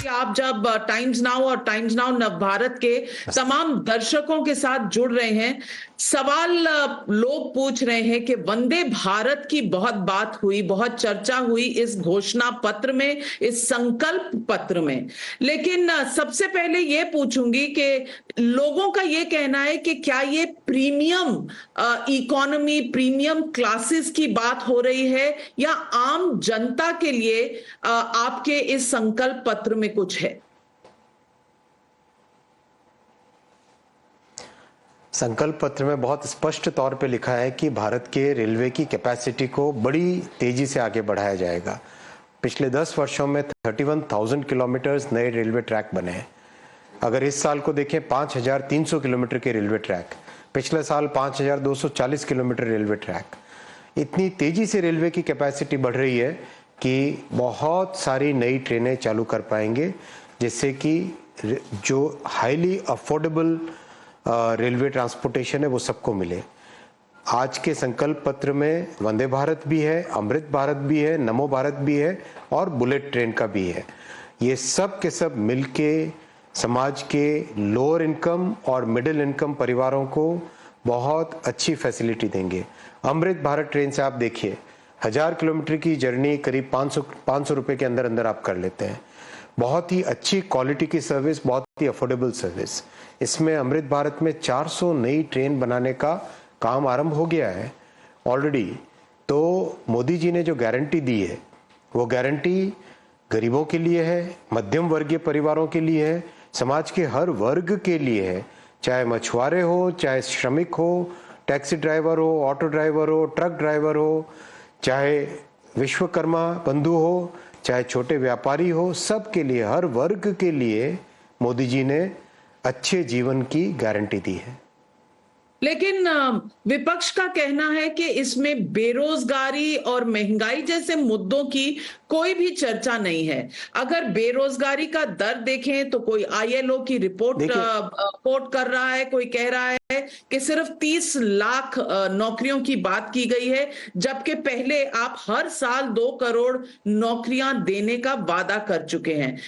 आप जब times now और टाइम्स नाउ नवभारत के तमाम दर्शकों के साथ जुड़ रहे हैं, सवाल लोग पूछ रहे हैं कि वंदे भारत की बहुत बात हुई, बहुत चर्चा हुई इस घोषणा पत्र में, इस संकल्प पत्र में, लेकिन सबसे पहले ये पूछूंगी कि लोगों का ये कहना है कि क्या ये प्रीमियम इकोनॉमी, प्रीमियम क्लासेस की बात हो रही है या आम जनता के लिए आपके इस संकल्प पत्र में कुछ है? संकल्प पत्र में बहुत स्पष्ट तौर पे लिखा है कि भारत के रेलवे की कैपेसिटी को बड़ी तेजी से आगे बढ़ाया जाएगा। पिछले 10 वर्षों में 31,000 किलोमीटर्स नए रेलवे ट्रैक बने हैं। अगर इस साल को देखें 5,300 किलोमीटर के रेलवे ट्रैक, पिछले साल 5,240 किलोमीटर रेलवे ट्रैक। इतनी तेजी से रेलवे की कैपेसिटी बढ़ रही है कि बहुत सारी नई ट्रेनें चालू कर पाएंगे, जिससे कि जो हाईली अफोर्डेबल रेलवे ट्रांसपोर्टेशन है वो सबको मिले। आज के संकल्प पत्र में वंदे भारत भी है, अमृत भारत भी है, नमो भारत भी है और बुलेट ट्रेन का भी है। ये सब के सब मिलके समाज के लोअर इनकम और मिडिल इनकम परिवारों को बहुत अच्छी फैसिलिटी देंगे। अमृत भारत ट्रेन से आप देखिए 1000 किलोमीटर की जर्नी करीब 500 रुपए के अंदर अंदर आप कर लेते हैं। बहुत ही अच्छी क्वालिटी की सर्विस, बहुत ही अफोर्डेबल सर्विस। इसमें अमृत भारत में 400 नई ट्रेन बनाने का काम आरंभ हो गया है ऑलरेडी। तो मोदी जी ने जो गारंटी दी है वो गारंटी गरीबों के लिए है, मध्यम वर्गीय परिवारों के लिए है, समाज के हर वर्ग के लिए है। चाहे मछुआरे हो, चाहे श्रमिक हो, टैक्सी ड्राइवर हो, ऑटो ड्राइवर हो, ट्रक ड्राइवर हो, चाहे विश्वकर्मा बंधु हो, चाहे छोटे व्यापारी हो, सब के लिए, हर वर्ग के लिए मोदी जी ने अच्छे जीवन की गारंटी दी है। लेकिन विपक्ष का कहना है कि इसमें बेरोजगारी और महंगाई जैसे मुद्दों की कोई भी चर्चा नहीं है। अगर बेरोजगारी का दर देखें तो कोई आईएलओ की रिपोर्ट कोट कर रहा है, कोई कह रहा है कि सिर्फ 30 लाख नौकरियों की बात की गई है, जबकि पहले आप हर साल 2 करोड़ नौकरियां देने का वादा कर चुके हैं।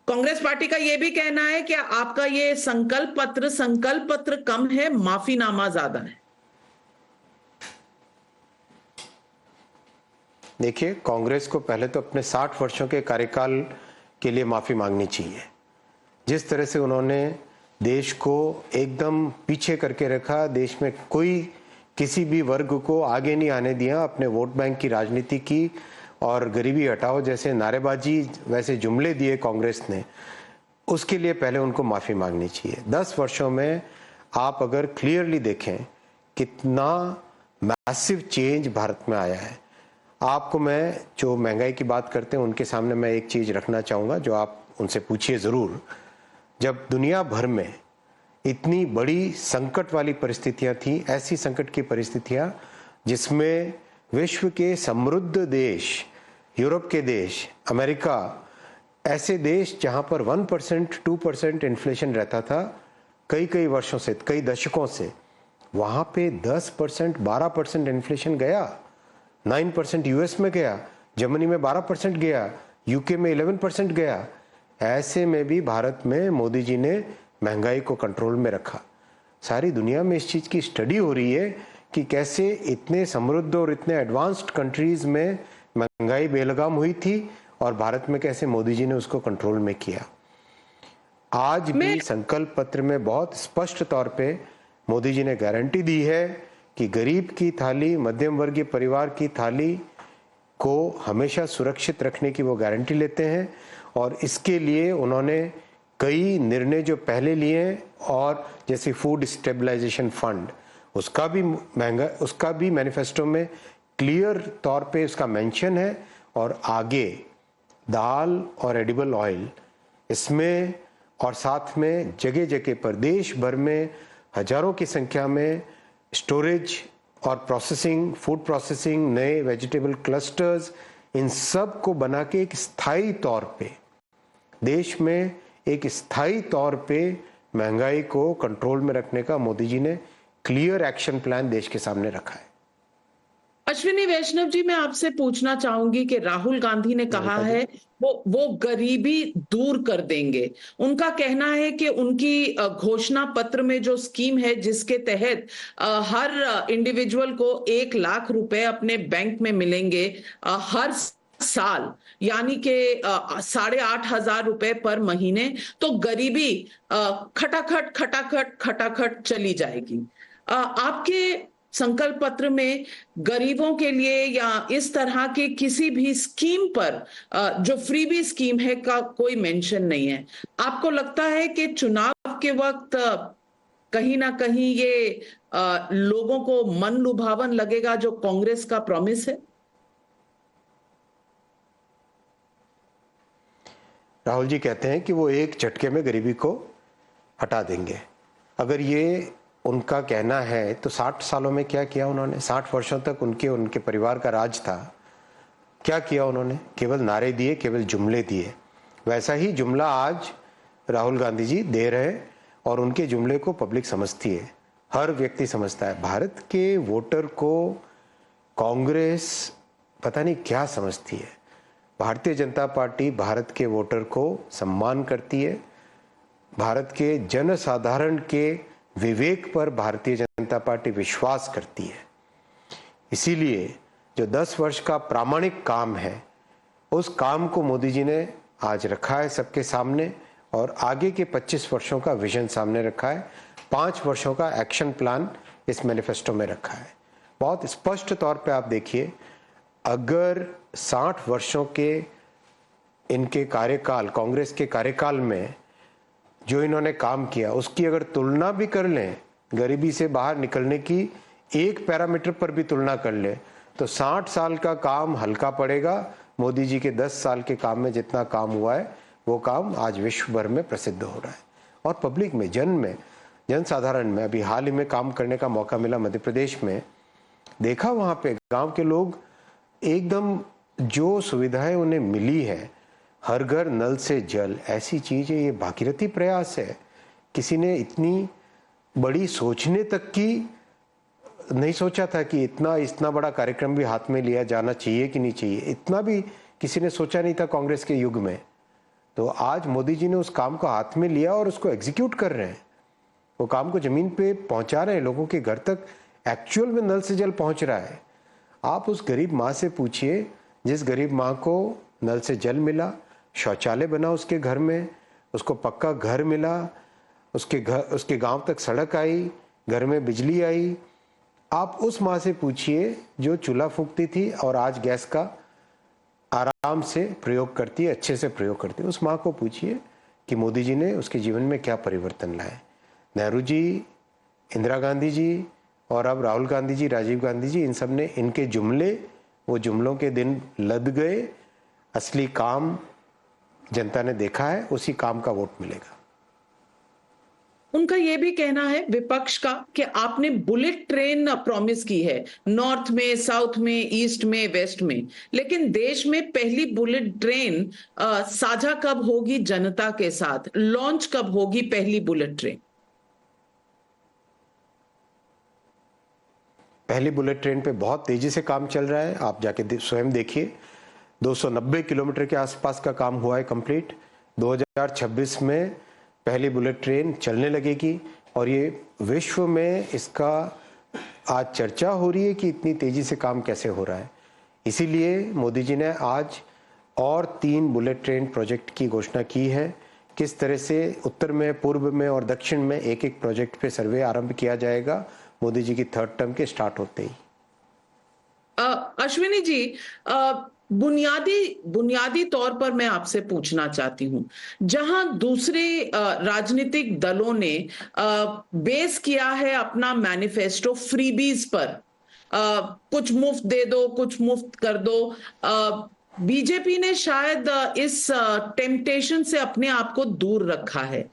कांग्रेस पार्टी का यह भी कहना है कि आपका ये संकल्प पत्र कम है, माफीनामा ज्यादा है। देखिए, कांग्रेस को पहले तो अपने 60 वर्षों के कार्यकाल के लिए माफी मांगनी चाहिए। जिस तरह से उन्होंने देश को एकदम पीछे करके रखा, देश में कोई किसी भी वर्ग को आगे नहीं आने दिया, अपने वोट बैंक की राजनीति की और गरीबी हटाओ जैसे नारेबाजी वैसे जुमले दिए कांग्रेस ने, उसके लिए पहले उनको माफी मांगनी चाहिए। 10 वर्षों में आप अगर क्लियरली देखें कितना मैसिव चेंज भारत में आया है। आपको मैं जो महंगाई की बात करते हैं उनके सामने मैं एक चीज रखना चाहूंगा जो आप उनसे पूछिए जरूर। जब दुनिया भर में इतनी बड़ी संकट वाली परिस्थितियां थी, ऐसी संकट की परिस्थितियां जिसमें विश्व के समृद्ध देश, यूरोप के देश, अमेरिका, ऐसे देश जहां पर 1% 2% इन्फ्लेशन रहता था कई वर्षों से, कई दशकों से, वहां पे 10% 12% इन्फ्लेशन गया, 9% यूएस में गया, जर्मनी में 12% गया, यूके में 11% गया। ऐसे में भी भारत में मोदी जी ने महंगाई को कंट्रोल में रखा। सारी दुनिया में इस चीज की स्टडी हो रही है कि कैसे इतने समृद्ध और इतने एडवांस्ड कंट्रीज में महंगाई बेलगाम हुई थी और भारत में कैसे मोदी जी ने उसको कंट्रोल में किया। आज भी संकल्प पत्र में बहुत स्पष्ट तौर पे मोदी जी ने गारंटी दी है कि गरीब की थाली, मध्यम वर्गीय परिवार की थाली को हमेशा सुरक्षित रखने की वो गारंटी लेते हैं और इसके लिए उन्होंने कई निर्णय जो पहले लिए और जैसे फूड स्टेबलाइजेशन फंड, उसका भी मैनिफेस्टो में क्लियर तौर पे उसका मेंशन है। और आगे दाल और एडिबल ऑयल इसमें, और साथ में जगह जगह पर देश भर में हजारों की संख्या में स्टोरेज और प्रोसेसिंग, फूड प्रोसेसिंग, नए वेजिटेबल क्लस्टर्स, इन सब को बना के एक स्थायी तौर पे देश में एक स्थायी तौर पे महंगाई को कंट्रोल में रखने का मोदी जी ने क्लियर एक्शन प्लान देश के सामने रखा है। अश्विनी वैष्णव जी, मैं आपसे पूछना चाहूंगी कि राहुल गांधी ने कहा अलका जी। है वो गरीबी दूर कर देंगे। उनका कहना है कि उनकी घोषणा पत्र में जो स्कीम है जिसके तहत हर इंडिविजुअल को 1 लाख रुपए अपने बैंक में मिलेंगे हर साल, यानी कि 8,500 रुपए पर महीने, तो गरीबी खटाखट खटाखट खटाखट चली जाएगी। आपके संकल्प पत्र में गरीबों के लिए या इस तरह के किसी भी स्कीम पर जो फ्रीबी स्कीम है का कोई मेंशन नहीं है। आपको लगता है कि चुनाव के वक्त कहीं ना कहीं ये लोगों को मन लुभावन लगेगा जो कांग्रेस का प्रॉमिस है? राहुल जी कहते हैं कि वो एक झटके में गरीबी को हटा देंगे। अगर ये उनका कहना है तो 60 सालों में क्या किया उन्होंने? 60 वर्षों तक उनके परिवार का राज था। क्या किया उन्होंने? केवल नारे दिए, केवल जुमले दिए। वैसा ही जुमला आज राहुल गांधी जी दे रहे हैं और उनके जुमले को पब्लिक समझती है, हर व्यक्ति समझता है। भारत के वोटर को कांग्रेस पता नहीं क्या समझती है। भारतीय जनता पार्टी भारत के वोटर को सम्मान करती है। भारत के जनसाधारण के विवेक पर भारतीय जनता पार्टी विश्वास करती है। इसीलिए जो 10 वर्ष का प्रामाणिक काम है, उस काम को मोदी जी ने आज रखा है सबके सामने और आगे के 25 वर्षों का विजन सामने रखा है। 5 वर्षों का एक्शन प्लान इस मैनिफेस्टो में रखा है। बहुत स्पष्ट तौर पे आप देखिए, अगर 60 वर्षों के इनके कार्यकाल, कांग्रेस के कार्यकाल में जो इन्होंने काम किया, उसकी अगर तुलना भी कर लें, गरीबी से बाहर निकलने की एक पैरामीटर पर भी तुलना कर लें, तो 60 साल का काम हल्का पड़ेगा। मोदी जी के 10 साल के काम में जितना काम हुआ है, वो काम आज विश्व भर में प्रसिद्ध हो रहा है और पब्लिक में, जन साधारण में। अभी हाल ही में काम करने का मौका मिला मध्य प्रदेश में, देखा वहाँ पे गांव के लोग एकदम जो सुविधाएं उन्हें मिली है, हर घर नल से जल, ऐसी चीज है, ये भागीरथी प्रयास है। किसी ने इतनी बड़ी सोचने तक की नहीं सोचा था कि इतना बड़ा कार्यक्रम भी हाथ में लिया जाना चाहिए कि नहीं चाहिए, इतना भी किसी ने सोचा नहीं था कांग्रेस के युग में। तो आज मोदी जी ने उस काम को हाथ में लिया और उसको एग्जीक्यूट कर रहे हैं। वो काम को जमीन पे पहुंचा रहे हैं, लोगों के घर तक एक्चुअल में नल से जल पहुंच रहा है। आप उस गरीब माँ से पूछिए, जिस गरीब माँ को नल से जल मिला, शौचालय बना उसके घर में, उसको पक्का घर मिला, उसके गांव तक सड़क आई, घर में बिजली आई। आप उस माँ से पूछिए जो चूल्हा फूंकती थी और आज गैस का आराम से प्रयोग करती है, अच्छे से प्रयोग करती है। उस माँ को पूछिए कि मोदी जी ने उसके जीवन में क्या परिवर्तन लाए। नेहरू जी, इंदिरा गांधी जी और अब राहुल गांधी जी, राजीव गांधी जी, इन सब ने इनके जुमले, वो जुमलों के दिन लद गए। असली काम जनता ने देखा है, उसी काम का वोट मिलेगा। उनका यह भी कहना है विपक्ष का कि आपने बुलेट ट्रेन प्रॉमिस की है, नॉर्थ में, साउथ में, ईस्ट में, वेस्ट में, लेकिन देश में पहली बुलेट ट्रेन साझा कब होगी जनता के साथ? लॉन्च कब होगी पहली बुलेट ट्रेन? पहली बुलेट ट्रेन पे बहुत तेजी से काम चल रहा है, आप जाके स्वयं देखिए। 290 किलोमीटर के आसपास का काम हुआ है कंप्लीट। 2026 में पहली बुलेट ट्रेन चलने लगेगी और ये विश्व में इसका आज चर्चा हो रही है कि इतनी तेजी से काम कैसे हो रहा है। इसीलिए मोदी जी ने आज और 3 बुलेट ट्रेन प्रोजेक्ट की घोषणा की है। किस तरह से उत्तर में, पूर्व में और दक्षिण में एक प्रोजेक्ट पे सर्वे आरंभ किया जाएगा मोदी जी की 3rd टर्म के स्टार्ट होते ही। अश्विनी जी, बुनियादी तौर पर मैं आपसे पूछना चाहती हूं, जहां दूसरे राजनीतिक दलों ने बेस किया है अपना मैनिफेस्टो फ्रीबीज पर, कुछ मुफ्त दे दो, कुछ मुफ्त कर दो, बीजेपी ने शायद इस टेम्पटेशन से अपने आप को दूर रखा है,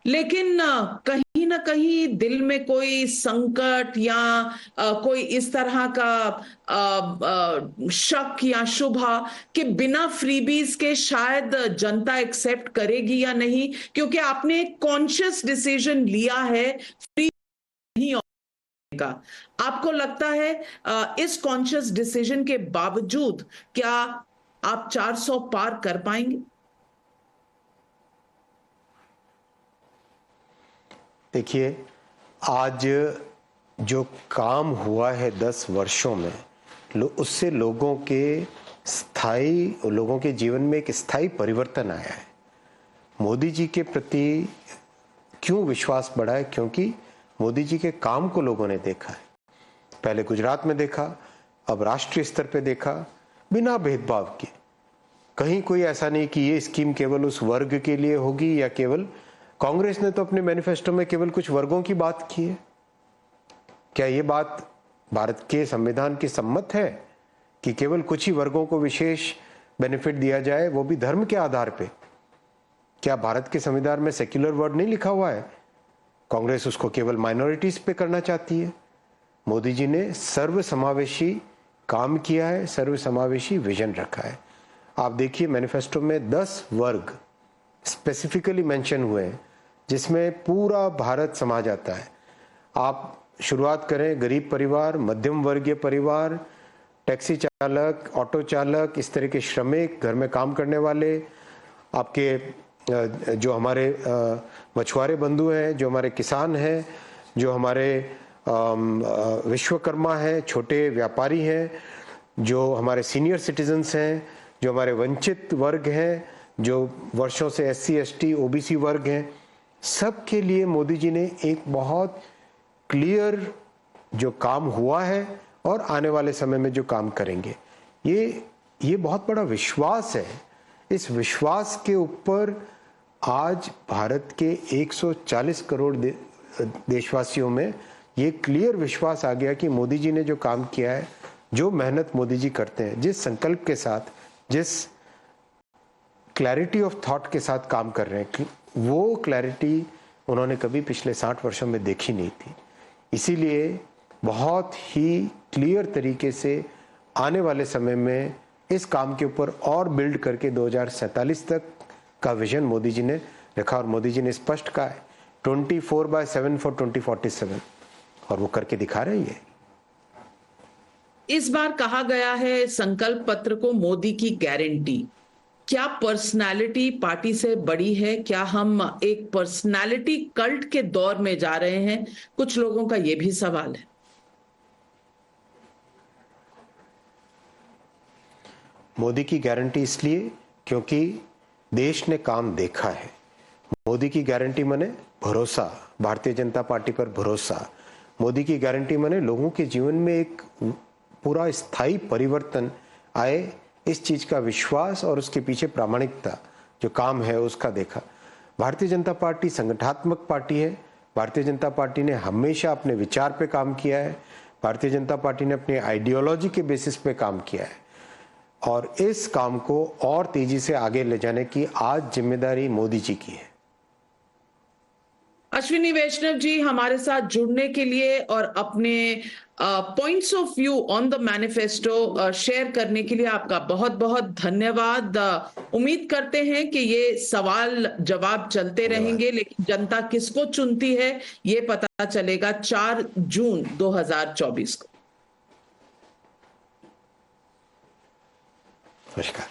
लेकिन कहीं ना कहीं दिल में कोई संकट या कोई इस तरह का शक या शुभा कि बिना फ्रीबीज के शायद जनता एक्सेप्ट करेगी या नहीं, क्योंकि आपने एक कॉन्शियस डिसीजन लिया है फ्री नहीं का। आपको लगता है इस कॉन्शियस डिसीजन के बावजूद क्या आप 400 पार कर पाएंगे? देखिए, आज जो काम हुआ है 10 वर्षों में, उससे लोगों के जीवन में एक स्थायी परिवर्तन आया है। मोदी जी के प्रति क्यों विश्वास बढ़ा है? क्योंकि मोदी जी के काम को लोगों ने देखा है। पहले गुजरात में देखा, अब राष्ट्रीय स्तर पे देखा, बिना भेदभाव के। कहीं कोई ऐसा नहीं कि ये स्कीम केवल उस वर्ग के लिए होगी या केवल, कांग्रेस ने तो अपने मैनिफेस्टो में केवल कुछ वर्गों की बात की है। क्या ये बात भारत के संविधान की सम्मत है कि केवल कुछ ही वर्गों को विशेष बेनिफिट दिया जाए, वो भी धर्म के आधार पे? क्या भारत के संविधान में सेक्युलर वर्ड नहीं लिखा हुआ है? कांग्रेस उसको केवल माइनॉरिटीज पे करना चाहती है। मोदी जी ने सर्वसमावेशी काम किया है, सर्वसमावेशी विजन रखा है। आप देखिए, मैनिफेस्टो में 10 वर्ग स्पेसिफिकली मेंशन हुए हैं, जिसमें पूरा भारत समा जाता है। आप शुरुआत करें गरीब परिवार, मध्यम वर्गीय परिवार, टैक्सी चालक, ऑटो चालक, इस तरह के श्रमिक, घर में काम करने वाले, आपके जो हमारे मछुआरे बंधु हैं, जो हमारे किसान हैं, जो हमारे विश्वकर्मा हैं, छोटे व्यापारी हैं, जो हमारे सीनियर सिटीजन्स हैं, जो हमारे वंचित वर्ग हैं, जो वर्षों से SC ST OBC वर्ग हैं, सब के लिए मोदी जी ने एक बहुत क्लियर जो काम हुआ है और आने वाले समय में जो काम करेंगे, ये बहुत बड़ा विश्वास है। इस विश्वास के ऊपर आज भारत के 140 करोड़ देशवासियों में ये क्लियर विश्वास आ गया कि मोदी जी ने जो काम किया है, जो मेहनत मोदी जी करते हैं, जिस संकल्प के साथ, जिस क्लैरिटी ऑफ थॉट के साथ काम कर रहे हैं, वो क्लैरिटी उन्होंने कभी पिछले 60 वर्षों में देखी नहीं थी। इसीलिए बहुत ही क्लियर तरीके से आने वाले समय में इस काम के ऊपर और बिल्ड करके 2047 तक का विजन मोदी जी ने रखा, और मोदी जी ने स्पष्ट कहा है 24/7 फॉर 2047, और वो करके दिखा रही है। इस बार कहा गया है संकल्प पत्र को मोदी की गारंटी। क्या पर्सनालिटी पार्टी से बड़ी है? क्या हम एक पर्सनालिटी कल्ट के दौर में जा रहे हैं? कुछ लोगों का यह भी सवाल है। मोदी की गारंटी इसलिए क्योंकि देश ने काम देखा है। मोदी की गारंटी माने भरोसा, भारतीय जनता पार्टी पर भरोसा। मोदी की गारंटी माने लोगों के जीवन में एक पूरा स्थायी परिवर्तन आए, इस चीज का विश्वास और उसके पीछे प्रामाणिकता जो काम है उसका देखा। भारतीय जनता पार्टी संगठनात्मक पार्टी है। भारतीय जनता पार्टी ने हमेशा अपने विचार पे काम किया है। भारतीय जनता पार्टी ने अपनी आइडियोलॉजी के बेसिस पे काम किया है, और इस काम को और तेजी से आगे ले जाने की आज जिम्मेदारी मोदी जी की है। अश्विनी वैष्णव जी, हमारे साथ जुड़ने के लिए और अपने points of view on the manifesto share करने के लिए आपका बहुत बहुत धन्यवाद। उम्मीद करते हैं कि ये सवाल जवाब चलते रहेंगे, लेकिन जनता किसको चुनती है ये पता चलेगा 4 जून 2024 को। नमस्कार।